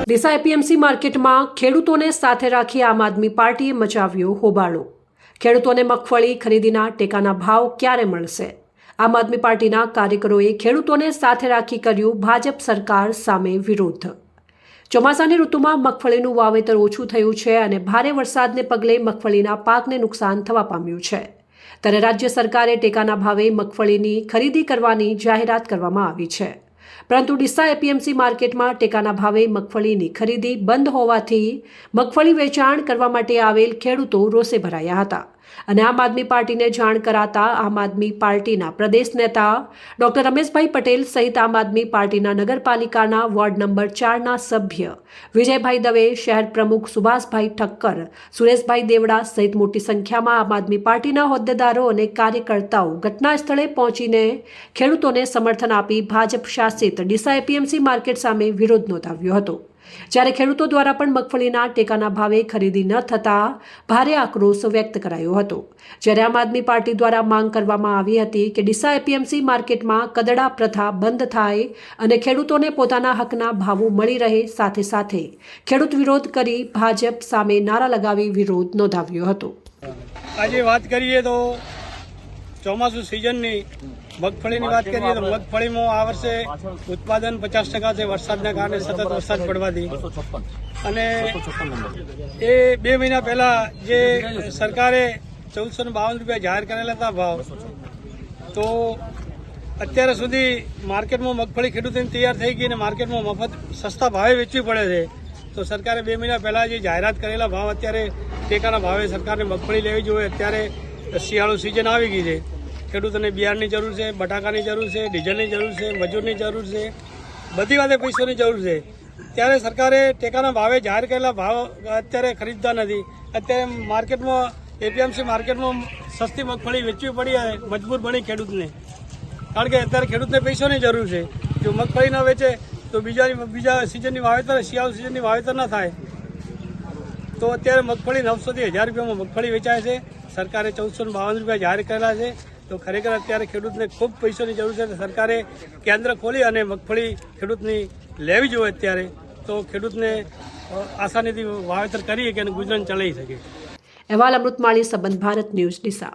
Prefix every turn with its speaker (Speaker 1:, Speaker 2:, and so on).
Speaker 1: Deesa APMC માર્કેટમાં ખેડૂતોને સાથે રાખી આમ આદમી પાર્ટીએ મચાવ્યો હોબાળો। ખેડૂતોને મગફળી ખરીદીના ટેકાના ભાવ ક્યારે મળશે? આમ આદમી પાર્ટીના કાર્યકરોએ ખેડૂતોને સાથે રાખી કર્યું ભાજપ સરકાર સામે વિરોધ। ચોમાસાની ઋતુમાં મગફળીનું વાવેતર ઓછું થયું છે અને ભારે વરસાદને પગલે મગફળીના પાકને નુકસાન થવા પામ્યું છે। ત્યારે રાજ્ય સરકારે ટેકાના ભાવે મગફળીની ખરીદી કરવાની જાહેરાત કરવામાં આવી છે, પરંતુ ડીસા એપીએમસી માર્કેટમાં ટેકાના ભાવે મગફળીની ખરીદી બંધ હોવાથી મગફળી વેચાણ કરવા માટે આવેલ ખેડૂતો રોષે ભરાયા હતા અને આમ આદમી પાર્ટીને જાણ કરાતા આમ આદમી પાર્ટીના પ્રદેશ નેતા ડોક્ટર રમેશભાઈ પટેલ સહિત આમ આદમી પાર્ટીના નગરપાલિકાના વોર્ડ નંબર 4ના સભ્ય વિજયભાઈ દવે, શહેર પ્રમુખ સુભાષભાઈ ઠક્કર, સુરેશભાઈ દેવડા સહિત મોટી સંખ્યામાં આમ આદમી પાર્ટીના હોદ્દેદારો અને કાર્યકર્તાઓ ઘટના સ્થળે પહોંચીને ખેડૂતોને સમર્થન આપી ભાજપ શાસિત ડીસા એપીએમસી માર્કેટ સામે વિરોધ નોંધાવ્યો હતો। જ્યારે ખેડૂતો દ્વારા પણ મગફળીના ટેકાના ભાવે ખરીદી ન થતાં ભારે આક્રોશ વ્યક્ત કરાયો હતો। જ્યારે આમ આદમી પાર્ટી દ્વારા માંગ કરવામાં આવી હતી કે ડીસા એપીએમસી માર્કેટમાં કદડા પ્રથા બંધ થાય અને ખેડૂતોને પોતાના હકના ભાવો મળી રહે, સાથે સાથે ખેડૂત વિરોધ કરી ભાજપ સામે નારા લગાવી વિરોધ નોંધાવ્યો હતો।
Speaker 2: આજે વાત કરીએ તો ચોમાસુ સિઝનની મગફળીની વાત કરીએ તો મગફળીમાં આ વર્ષે ઉત્પાદન 50% છે વરસાદના કારણે, સતત વરસાદ પડવાથી। અને એ 2 મહિના પહેલા જે સરકારે 1452 રૂપિયા જાહેર કરેલા હતા ભાવ, તો અત્યાર સુધી માર્કેટમાં મગફળી ખેડૂતોની તૈયાર થઈ ગઈ અને માર્કેટમાં મફત સસ્તા ભાવે વેચવી પડે છે। તો સરકારે 2 મહિના પહેલા જે જાહેરાત કરેલા ભાવ અત્યારે ટેકાના ભાવે સરકારને મગફળી લેવી જોઈએ। અત્યારે શિયાળુ સિઝન આવી ગઈ છે, ખેડૂતોને બિયારણની જરૂર છે, બટાકાની જરૂર છે, ડીઝલની જરૂર છે, મજૂરની જરૂર છે, બધી વાતે પૈસાની જરૂર છે। ત્યારે સરકારે ટેકાના ભાવે જાહેર કરેલા ભાવ અત્યારે ખરીદતા નથી। અત્યારે માર્કેટમાં એપીએમસી માર્કેટમાં સસ્તી મગફળી વેચવી પડી મજબૂર બની ખેડૂતને, કારણ કે અત્યારે ખેડૂતને પૈસાની જરૂર છે। જો મગફળી ન વેચે તો બીજા સિઝનની વાવેતર, શિયાળુ સિઝનની વાવેતર ન થાય। તો અત્યારે મગફળી 900 થી 1000 રૂપિયામાં મગફળી વેચાય છે। સરકારે 1452 રૂપિયા જાહેર કરેલા છે। તો ખરેખર અત્યારે ખેડૂતને ખૂબ પૈસાની જરૂર છે। સરકારે કેન્દ્ર ખોલી અને મગફળી ખેડૂતની લેવી જોઈએ અત્યારે, તો ખેડૂતને આસાનીથી વાવેતર કરી કે ગુજરાન ચલાવી શકે।
Speaker 1: અહેવાલ અમૃત માળી, સંબંધ ભારત ન્યૂઝ, ડીસા।